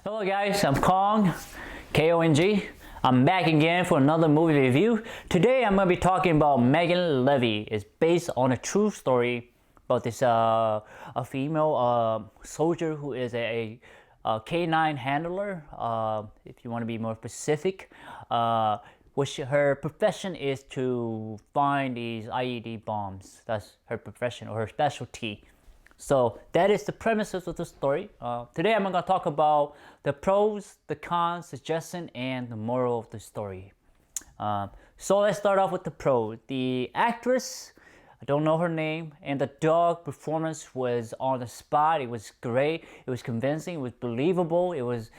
Hello guys, I'm Kong, K-O-N-G. I'm back again for another movie review. Today I'm going to be talking about Megan Leavey. It's based on a true story about this a female soldier who is a K9 handler, if you want to be more specific. Which her profession is to find these IED bombs. That's her profession or her specialty. So that is the premises of the story. Today I'm going to talk about the pros, the cons, suggestion, and the moral of the story. So let's start off with the pros. The actress, I don't know her name, and the dog performance was on the spot. It was great. It was convincing. It was believable. It was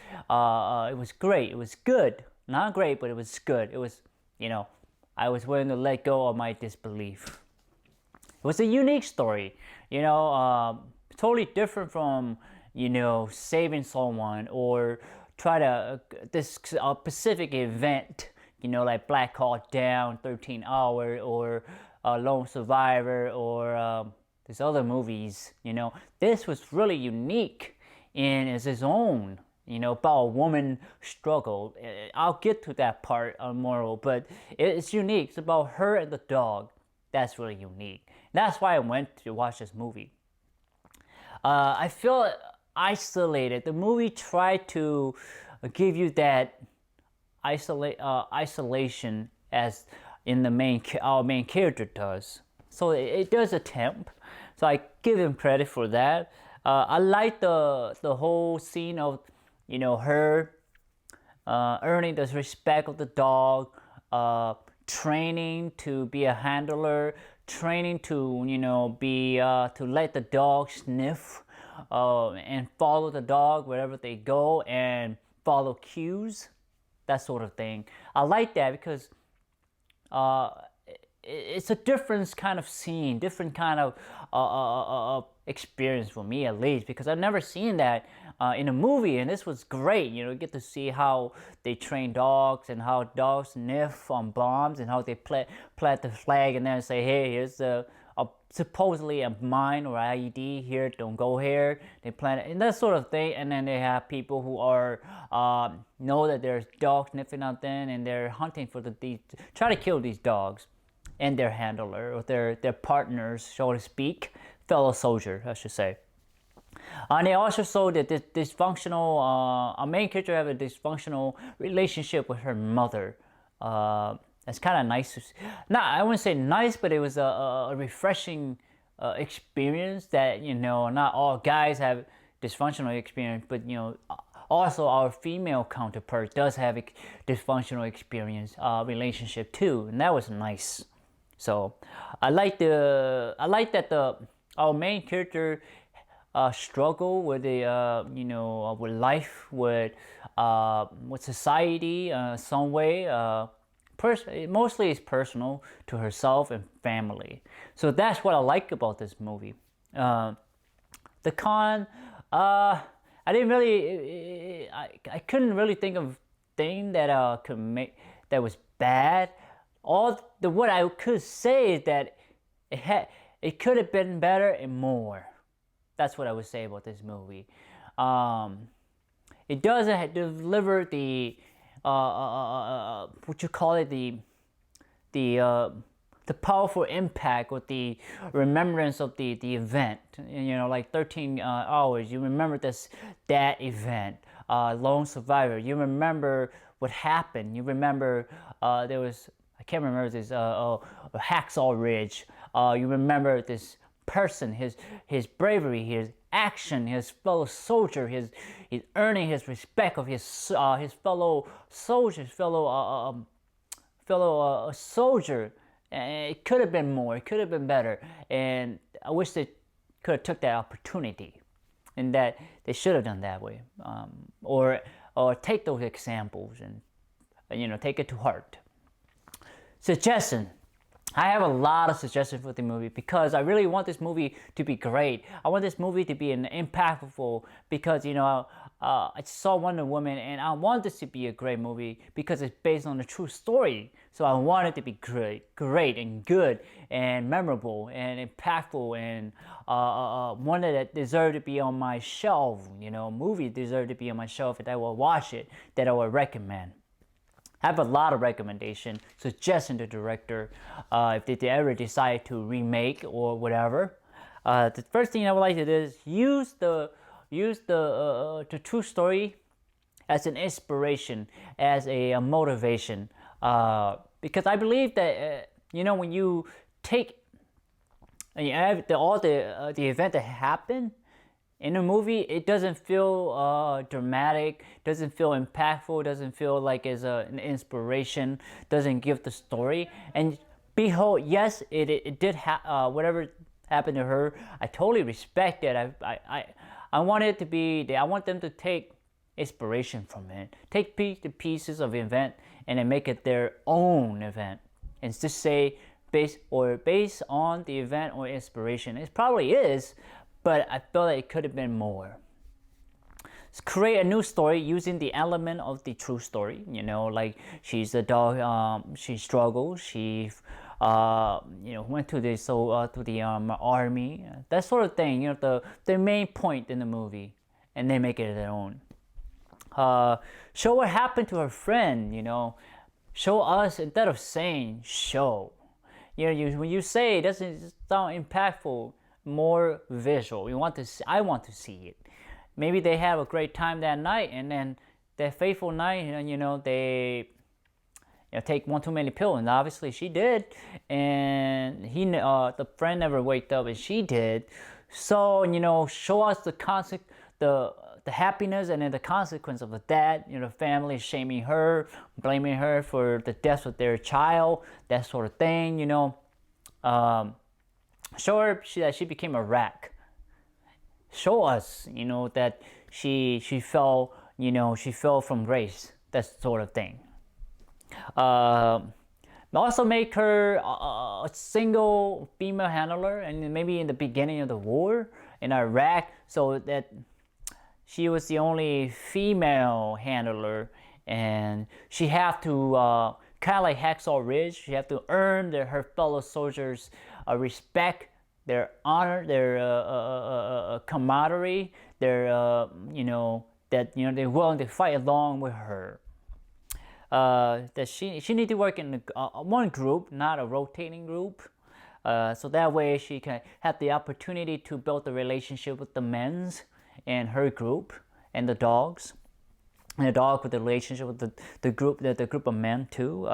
great. It was good. Not great, but it was good. It was, I was willing to let go of my disbelief. It was a unique story, totally different from, saving someone or try to, this specific event, like Black Hawk Down, 13 Hour, or Lone Survivor, or these other movies, This was really unique in its own, about a woman struggle. I'll get to that part on moral, but it's unique. It's about her and the dog. That's really unique. That's why I went to watch this movie. I feel isolated. The movie tried to give you that isolation as in our main character does. So it does attempt. So I give him credit for that. I like the whole scene of her earning the respect of the dog. Training to be a handler, training to to let the dog sniff and follow the dog wherever they go and follow cues, that sort of thing. I like that because it's a different kind of scene, different kind of experience for me at least, because I've never seen that in a movie, and this was great. You get to see how they train dogs and how dogs sniff on bombs and how they plant the flag and then say, hey, here's supposedly a mine or IED here, don't go here. They plant it and that sort of thing, and then they have people who are know that there's dogs sniffing out there and they're hunting for try to kill these dogs and their handler or their partners, so to speak, fellow soldier, I should say. And they also showed that this dysfunctional, our main character have a dysfunctional relationship with her mother. That's kind of nice. I wouldn't say nice, but it was a refreshing experience that, not all guys have dysfunctional experience, but, also our female counterpart does have a dysfunctional experience, relationship too, and that was nice. So I like that our main character struggle with with life, with society, some way. Mostly it's personal to herself and family. So that's what I like about this movie. The con, I didn't really, I couldn't really think of thing that could make that was bad. What I could say is that it could have been better and more. That's what I would say about this movie. It doesn't deliver the what you call it, the powerful impact with the remembrance of the event. Like 13 hours. You remember that event. Lone Survivor. You remember what happened. You remember there was, I can't remember this, Hacksaw Ridge. You remember this person, his bravery, his action, his fellow soldier, his earning his respect of his fellow soldiers, fellow soldier. It could have been more. It could have been better, and I wish they could have took that opportunity, and that they should have done that way, or take those examples and take it to heart. Suggestion. I have a lot of suggestions for the movie because I really want this movie to be great. I want this movie to be an impactful because I saw Wonder Woman and I want this to be a great movie because it's based on a true story. So I want it to be great and good and memorable and impactful and one that deserves to be on my shelf. Movie deserve to be on my shelf that I will watch it, that I will recommend. I have a lot of recommendations, suggesting the director if they ever decide to remake or whatever. The first thing I would like to do is use the true story as an inspiration, as a motivation, because I believe that when you take all the event that happened in a movie, it doesn't feel dramatic, doesn't feel impactful, doesn't feel like it's an inspiration, doesn't give the story. And behold, yes, it did whatever happened to her. I totally respect that. I want it to be. I want them to take inspiration from it, take the pieces of the event, and then make it their own event, and just say based on the event or inspiration. It probably is. But I feel like it could have been more. Create a new story using the element of the true story. Like she's a dog. She struggles. She, went to the army. That sort of thing. The main point in the movie, and they make it their own. Show what happened to her friend. Show us instead of saying show. When you say it doesn't sound impactful. More visual. I want to see it. Maybe they have a great time that night, and then that fateful night, they take one too many pills, and obviously she did, and the friend never waked up, and she did. So show us the happiness and then the consequence of that. The family shaming her, blaming her for the death of their child, that sort of thing. Show her that she became a wreck. Show us, that she fell, she fell from grace. That sort of thing. Also make her a single female handler, and maybe in the beginning of the war in Iraq, so that she was the only female handler, and she have to kind of like Hacksaw Ridge. She have to earn her fellow soldiers' respect, their honor, their camaraderie, their that they're willing to fight along with her. That she need to work in one group, not a rotating group. So that way she can have the opportunity to build a relationship with the men's and her group and the dogs. And the dog with the relationship with the group of men too.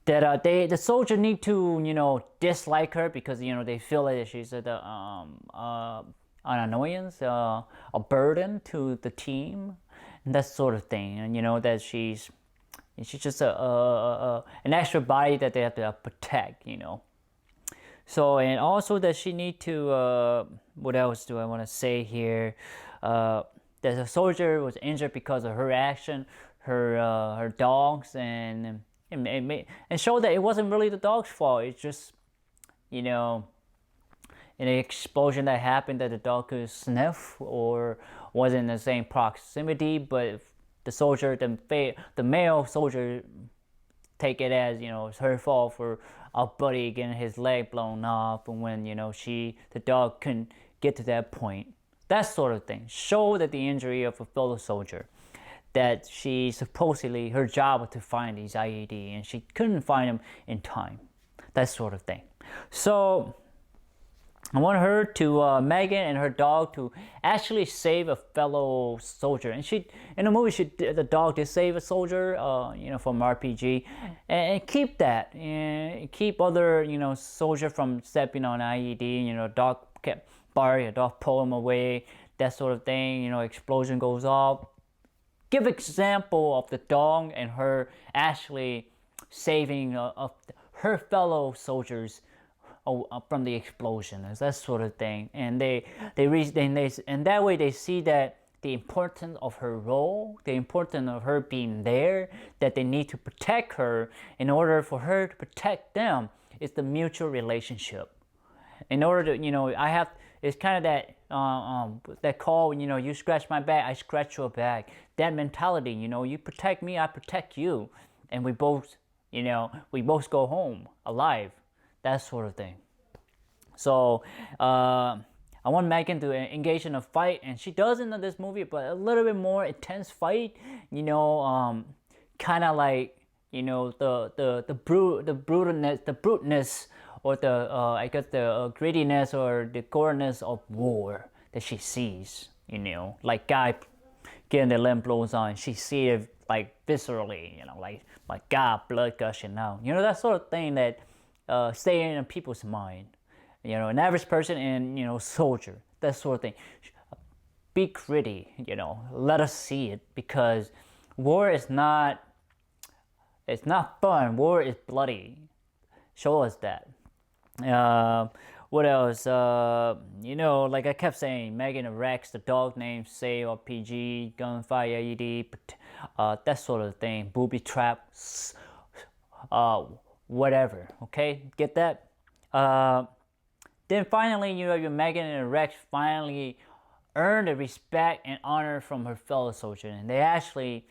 The soldier need to dislike her because they feel that she's an annoyance, a burden to the team, and that sort of thing. And that she's just an extra body that they have to protect. So, and also that she need to what else do I want to say here? That the soldier was injured because of her action, her dogs, and show that it wasn't really the dog's fault. It's just in an explosion that happened that the dog could sniff or wasn't in the same proximity, but the soldier, the male soldier, take it as it's her fault for our buddy getting his leg blown off, and when the dog couldn't get to that point. That sort of thing. Show that the injury of a fellow soldier, that she supposedly, her job was to find these IED and she couldn't find them in time. That sort of thing. So I want her to, Megan and her dog, to actually save a fellow soldier. And in the movie, the dog did save a soldier, from RPG, and keep that, and keep other, soldier from stepping on IED. Dog kept barking, a dog pull him away, that sort of thing. Explosion goes off. Give example of the dog and her actually saving of her fellow soldiers from the explosion, that sort of thing. And and that way they see that the importance of her role, the importance of her being there, that they need to protect her in order for her to protect them. It's the mutual relationship. In order to, I have, it's kind of that call, you scratch my back, I scratch your back. That mentality, you protect me, I protect you. And we both go home alive. That sort of thing. So, I want Megan to engage in a fight, and she does in this movie, but a little bit more intense fight. Kind of like the bruteness, or the I guess the grittiness or the goriness of war that she sees. Like guy getting the limb blows on, she sees it like viscerally. Like my God, blood gushing out. That sort of thing that stay in people's mind. An average person and soldier, that sort of thing. Be gritty, let us see it, because war is not, it's not fun. War is bloody. Show us that. What else? Like I kept saying, Megan and Rex, the dog name, say RPG, gunfire, IED, that sort of thing, booby trap, whatever. Okay, get that? Then finally, your Megan and Rex finally earn the respect and honor from her fellow soldiers, and they actually,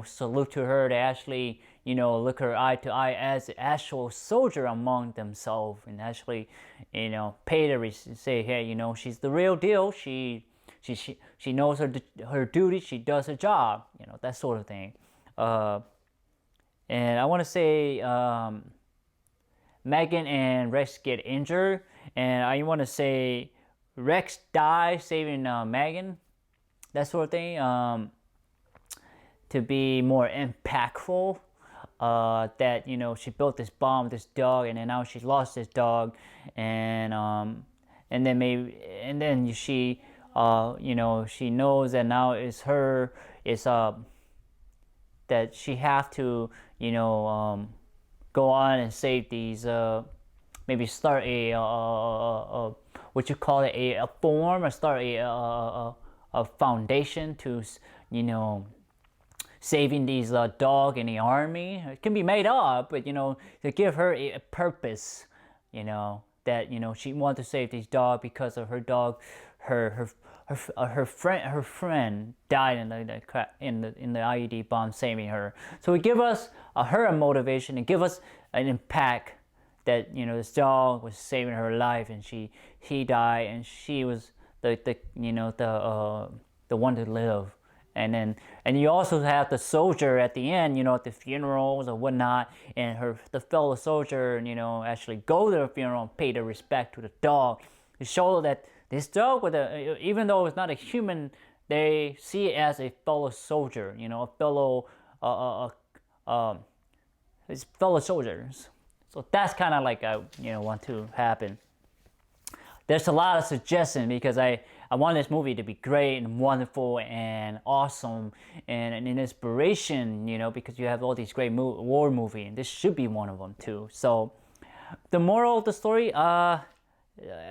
salute to her. They actually, look her eye to eye as the actual soldier among themselves, and actually, pay the say, hey, she's the real deal. She knows her duty. She does her job. That sort of thing. And I want to say, Megan and Rex get injured, and I want to say Rex dies saving Megan, that sort of thing, to be more impactful. That she built this bomb, this dog, and then now she's lost this dog, and then she she knows that now it's her, that she have to go on and save these, maybe start what you call it, a form, or start a foundation to, saving these dog in the army. It can be made up, but to give her a purpose, that she wants to save these dogs because of her dog, her friend died in the IED bomb, saving her. So it give us her a motivation, and give us an impact that this dog was saving her life, and he died, and she was the one to live. And you also have the soldier at the end, at the funerals or whatnot, and the fellow soldier, actually go to the funeral and pay the respect to the dog, to show that this dog, even though it's not a human, they see it as a fellow soldier, a fellow, his fellow soldiers. So that's kind of like I want to happen. There's a lot of suggestions, because I want this movie to be great and wonderful and awesome and an inspiration, because you have all these great war movies, and this should be one of them too. So the moral of the story, I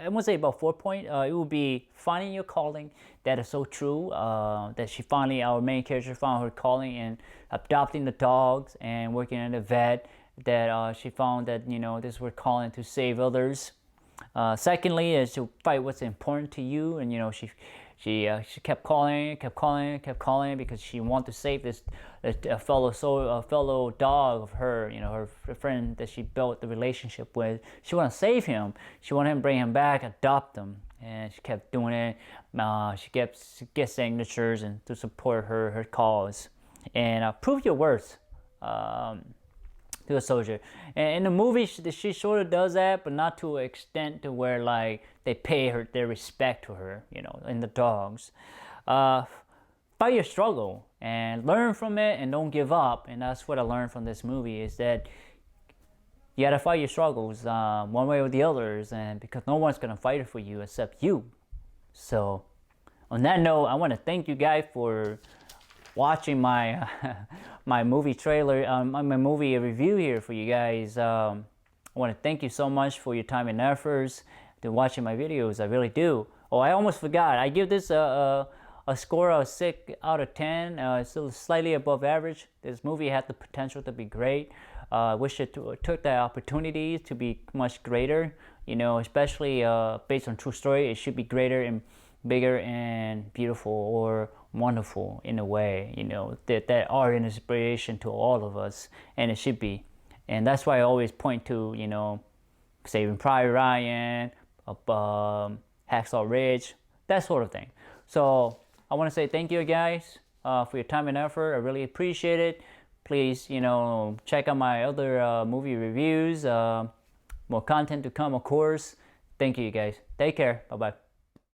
won't say about 4 points. It will be finding your calling. That is so true. That our main character found her calling in adopting the dogs and working at a vet. That she found that this was calling to save others. Secondly, is to fight what's important to you, and she kept calling because she wanted to save this fellow dog of her, her friend that she built the relationship with. She wanted to save him. She wanted him to bring him back, adopt him, and she kept doing it. She gets signatures and to support her cause, and prove your worth. To a soldier, and in the movie she sort of does that, but not to an extent to where like they pay her their respect to her, in the dogs. Fight your struggle and learn from it, and don't give up. And that's what I learned from this movie, is that you gotta fight your struggles one way or the others, and because no one's gonna fight it for you except you. So on that note, I want to thank you guys for watching my my movie trailer, my movie review here for you guys. I want to thank you so much for your time and efforts to watching my videos. I really do. Oh, I almost forgot. I give this a a score of 6 out of 10. It's still slightly above average. This movie had the potential to be great. I wish it took the opportunities to be much greater. You know, especially based on true story, it should be greater and bigger and beautiful or wonderful in a way. You know, that are an inspiration to all of us, and it should be. And that's why I always point to, you know, Saving Private Ryan, Hacksaw Ridge, that sort of thing. So I want to say thank you guys for your time and effort. I really appreciate it. Please, you know, check out my other movie reviews. More content to come, of course. Thank you guys. Take care. Bye bye.